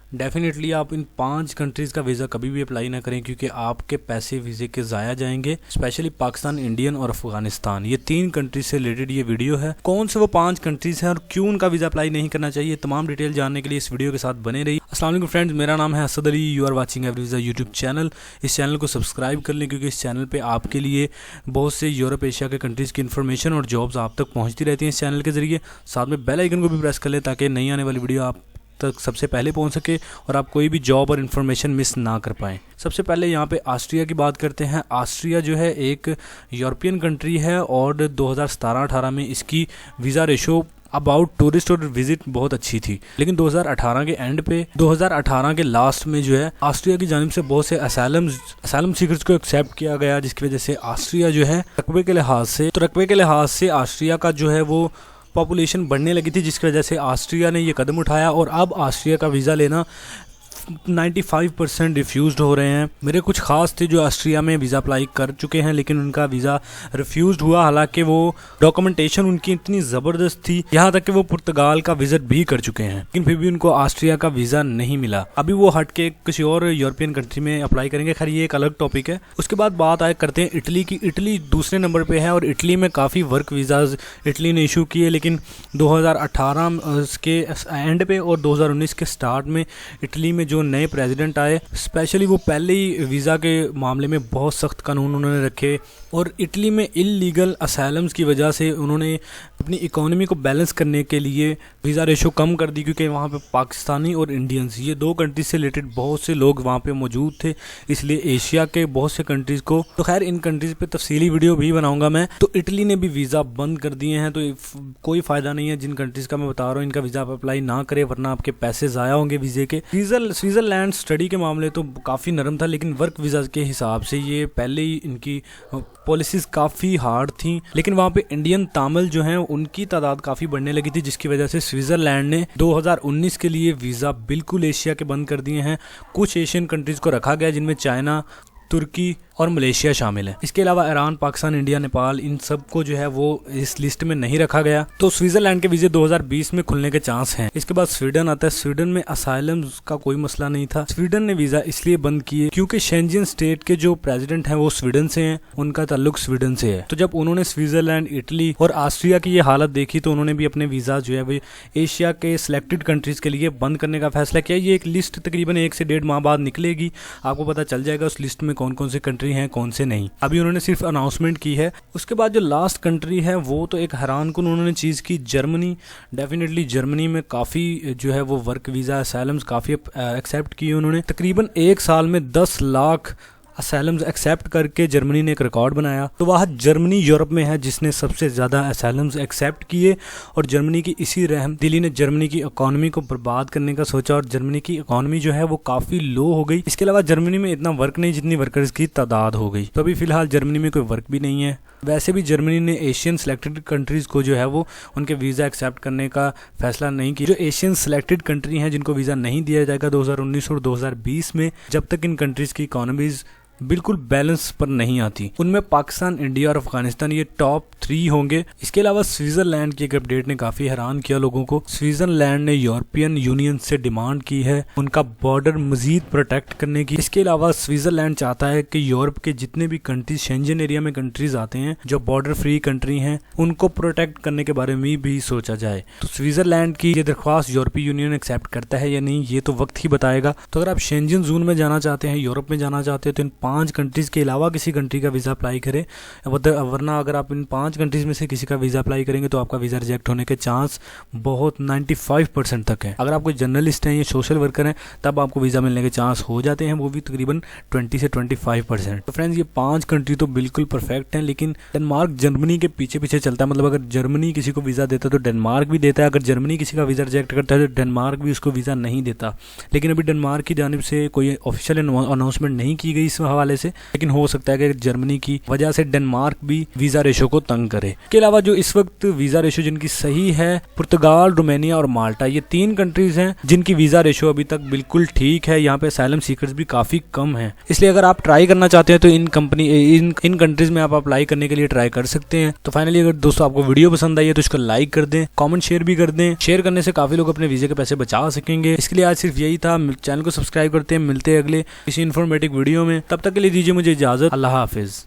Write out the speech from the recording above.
Definitely आप इन 5 countries का visa कभी भी अप्लाई ना करें, क्योंकि आपके पैसे वीज़े के ज़ाया जाएंगे। स्पेशली पाकिस्तान, इंडियन और अफगानिस्तान, ये 3 कंट्रीज से रिलेटेड ये वीडियो है। कौन से वो 5 कंट्रीज़ हैं और क्यों उनका वीज़ा अप्लाई नहीं करना चाहिए, तमाम डिटेल जानने के लिए इस वीडियो के साथ बने रहिए। अस्सलाम वालेकुम फ्रेंड्स, मेरा नाम है Asad Ali. You are watching every visa YouTube channel. इस चैनल को सब्सक्राइब कर लें, क्योंकि इस चैनल पर आपके लिए बहुत से यूरोप, एशिया के कंट्रीज़ की इन्फॉर्मेशन और जॉब्स आप तक पहुँचती रहती हैं इस चैनल के जरिए। साथ में बेल आइकन को भी प्रेस कर लें ताकि नई आने वाली वीडियो आप तक सबसे पहले पहुंच सके और आप कोई भी जॉब और इन्फॉर्मेशन मिस ना कर पाएँ। सबसे पहले यहाँ पे ऑस्ट्रिया की बात करते हैं। ऑस्ट्रिया जो है एक यूरोपियन कंट्री है और 2017-18 में इसकी वीज़ा रेशो अबाउट टूरिस्ट और विजिट बहुत अच्छी थी। लेकिन 2018 के एंड पे, 2018 के लास्ट में जो है ऑस्ट्रिया की जानिब से बहुत से असाइलम सीकर्स को एक्सेप्ट किया गया, जिसकी वजह से ऑस्ट्रिया जो है रकबे के लिहाज से ऑस्ट्रिया का जो है वो पॉपुलेशन बढ़ने लगी थी, जिसकी वजह से ऑस्ट्रिया ने ये कदम उठाया और अब ऑस्ट्रिया का वीज़ा लेना 95% रिफ्यूज़ड हो रहे हैं। मेरे कुछ खास थे जो ऑस्ट्रिया में वीज़ा अप्लाई कर चुके हैं, लेकिन उनका वीज़ा रिफ्यूज़ड हुआ। हालांकि वो डॉक्यूमेंटेशन उनकी इतनी ज़बरदस्त थी, यहाँ तक कि वो पुर्तगाल का विजिट भी कर चुके हैं, लेकिन फिर भी उनको ऑस्ट्रिया का वीज़ा नहीं मिला। अभी वो हट के किसी और यूरोपियन कंट्री में अप्लाई करेंगे। खैर ये एक अलग टॉपिक है। उसके बाद बात करते हैं इटली की। इटली दूसरे नंबर पर है और इटली में काफ़ी वर्क वीज़ाज़ इटली ने इशू किए, लेकिन 2018 के एंड पे और 2019 के स्टार्ट में इटली में जो नए प्रेसिडेंट आए, स्पेशली वो पहले ही वीज़ा के मामले में बहुत सख्त कानून उन्होंने रखे और इटली में इल्लीगल असाइलम्स की वजह से उन्होंने अपनी इकोनॉमी को बैलेंस करने के लिए वीज़ा रेशो कम कर दी, क्योंकि वहाँ पे पाकिस्तानी और इंडियंस, ये 2 कंट्रीज से रिलेटेड बहुत से लोग वहाँ पे मौजूद थे, इसलिए एशिया के बहुत से कंट्रीज़ को, तो खैर इन कंट्रीज़ पे तफसीली वीडियो भी बनाऊंगा मैं। तो इटली ने भी वीज़ा बंद कर दिए हैं, तो कोई फ़ायदा नहीं है जिन कंट्रीज़ का मैं बता रहा हूँ, इनका वीज़ा आप अप्लाई ना करें, वरना आपके पैसे ज़ाया होंगे वीज़े के। स्विट्ज़रलैंड स्टडी के मामले तो काफ़ी नरम था, लेकिन वर्क वीज़ा के हिसाब से ये पहले ही इनकी पॉलिसीज़ काफ़ी हार्ड थी। लेकिन वहाँ पे इंडियन तामिल जो हैं उनकी तादाद काफ़ी बढ़ने लगी थी, जिसकी वजह से स्विट्ज़रलैंड ने 2019 के लिए वीज़ा बिल्कुल एशिया के बंद कर दिए हैं। कुछ एशियन कंट्रीज़ को रखा गया, जिनमें चाइना, तुर्की और मलेशिया शामिल है। इसके अलावा ईरान, पाकिस्तान, इंडिया, नेपाल, इन सब को जो है वो इस लिस्ट में नहीं रखा गया। तो स्विट्ज़रलैंड के वीज़े 2020 में खुलने के चांस हैं। इसके बाद स्वीडन आता है। स्वीडन में असाइलम का कोई मसला नहीं था। स्वीडन ने वीज़ा इसलिए बंद किए क्योंकि शेंजन स्टेट के जो प्रेसिडेंट हैं वो स्वीडन से हैं, उनका ताल्लुक स्वीडन से है। तो जब उन्होंने स्विट्ज़रलैंड, इटली और ऑस्ट्रिया की ये हालत देखी, तो उन्होंने भी अपने वीज़ा जो है वो एशिया के सिलेक्टेड कंट्रीज़ के लिए बंद करने का फैसला किया। ये एक लिस्ट तकरीबन 1 से 1.5 माह बाद निकलेगी, आपको पता चल जाएगा उस लिस्ट में कौन कौन सी कंट्री हैं, कौन से नहीं। अभी उन्होंने सिर्फ अनाउंसमेंट की है। उसके बाद जो लास्ट कंट्री है वो तो एक हैरानकुन उन्होंने चीज़ की, जर्मनी। डेफिनेटली जर्मनी में काफ़ी जो है वो वर्क वीज़ा असाइलम्स काफ़ी एक्सेप्ट किए उन्होंने। तकरीबन 1 साल में 10 लाख असाइलम्स एक्सेप्ट करके जर्मनी ने एक रिकॉर्ड बनाया। तो वह जर्मनी यूरोप में है जिसने सबसे ज़्यादा असाइलम्स एक्सेप्ट किए, और जर्मनी की इसी रहमदिली ने जर्मनी की इकॉनमी को बर्बाद करने का सोचा और जर्मनी की इकॉनमी जो है वो काफ़ी लो हो गई। इसके अलावा जर्मनी में इतना वर्क नहीं जितनी वर्कर्स की तादाद हो गई। तो अभी फ़िलहाल जर्मनी में कोई वर्क भी नहीं है। वैसे भी जर्मनी ने एशियन सिलेक्टेड कंट्रीज़ को जो है वो उनके वीज़ा एक्सेप्ट करने का फैसला नहीं किया। जो एशियन सिलेक्टेड कंट्री हैं जिनको वीज़ा नहीं दिया जाएगा 2019 और 2020 में, जब तक इन कंट्रीज़ की इकॉनमीज़ बिल्कुल बैलेंस पर नहीं आती, उनमें पाकिस्तान, इंडिया और अफगानिस्तान ये टॉप 3 होंगे। इसके अलावा स्विट्ज़रलैंड की एक अपडेट ने काफ़ी हैरान किया लोगों को। स्विट्ज़रलैंड ने यूरोपियन यूनियन से डिमांड की है उनका बॉर्डर मजीद प्रोटेक्ट करने की। इसके अलावा स्विट्ज़रलैंड चाहता है कि यूरोप के जितने भी कंट्रीज, शेंजन एरिया में कंट्रीज आते हैं जो बॉर्डर फ्री कंट्री हैं, उनको प्रोटेक्ट करने के बारे में भी सोचा जाए। तो स्विट्ज़रलैंड की ये दरख्वास्त यूरोपीय यूनियन एक्सेप्ट करता है या नहीं, ये तो वक्त ही बताएगा। तो अगर आप शेंजन जोन में जाना चाहते हैं, यूरोप में जाना चाहते हैं, तो इन 5 कंट्रीज़ के अलावा किसी कंट्री का वीज़ा अप्लाई करें, वरना अगर आप इन 5 कंट्रीज़ में से किसी का वीज़ा अप्लाई करेंगे तो आपका वीज़ा रिजेक्ट होने के चांस बहुत 95% तक है। अगर आप कोई जर्नलिस्ट हैं या सोशल वर्कर हैं, तब आपको वीज़ा मिलने के चांस हो जाते हैं, वो भी तकरीबन 20 से 25%। तो फ्रेंड्स, ये 5 कंट्री तो बिल्कुल परफेक्ट हैं, लेकिन डेनमार्क जर्मनी के पीछे पीछे चलता है। मतलब अगर जर्मनी किसी को वीज़ा देता है तो डेनमार्क भी देता है, अगर जर्मनी किसी का वीज़ा रिजेक्ट करता है तो डेनमार्क भी उसको वीज़ा नहीं देता। लेकिन अभी डेनमार्क की जानिब से कोई ऑफिशियल अनाउंसमेंट नहीं की गई इस हवाले से, लेकिन हो सकता है कि जर्मनी की वजह से डेनमार्क भी वीजा रेशो को तंग करे। इसके अलावा जो इस वक्त वीजा रेशो जिनकी सही है, पुर्तगाल, रोमानिया और माल्टा, ये 3 कंट्रीज हैं जिनकी वीजा रेशो अभी तक बिल्कुल ठीक है। यहाँ पे असाइलम सीकर्स भी काफी कम है, इसलिए अगर आप ट्राई करना चाहते हैं तो इन कंट्रीज में आप अप्लाई करने के लिए ट्राई कर सकते हैं। तो फाइनली अगर दोस्तों आपको वीडियो पसंद आई है तो इसको लाइक कर दें, कमेंट शेयर भी कर दें। शेयर करने से काफी लोग अपने वीजे के पैसे बचा सकेंगे। इसके लिए आज सिर्फ यही था। चैनल को सब्सक्राइब करते हैं, मिलते हैं अगले किसी इन्फॉर्मेटिव वीडियो में। तब तक के लिए दीजिए मुझे इजाजत। अल्लाह हाफिज।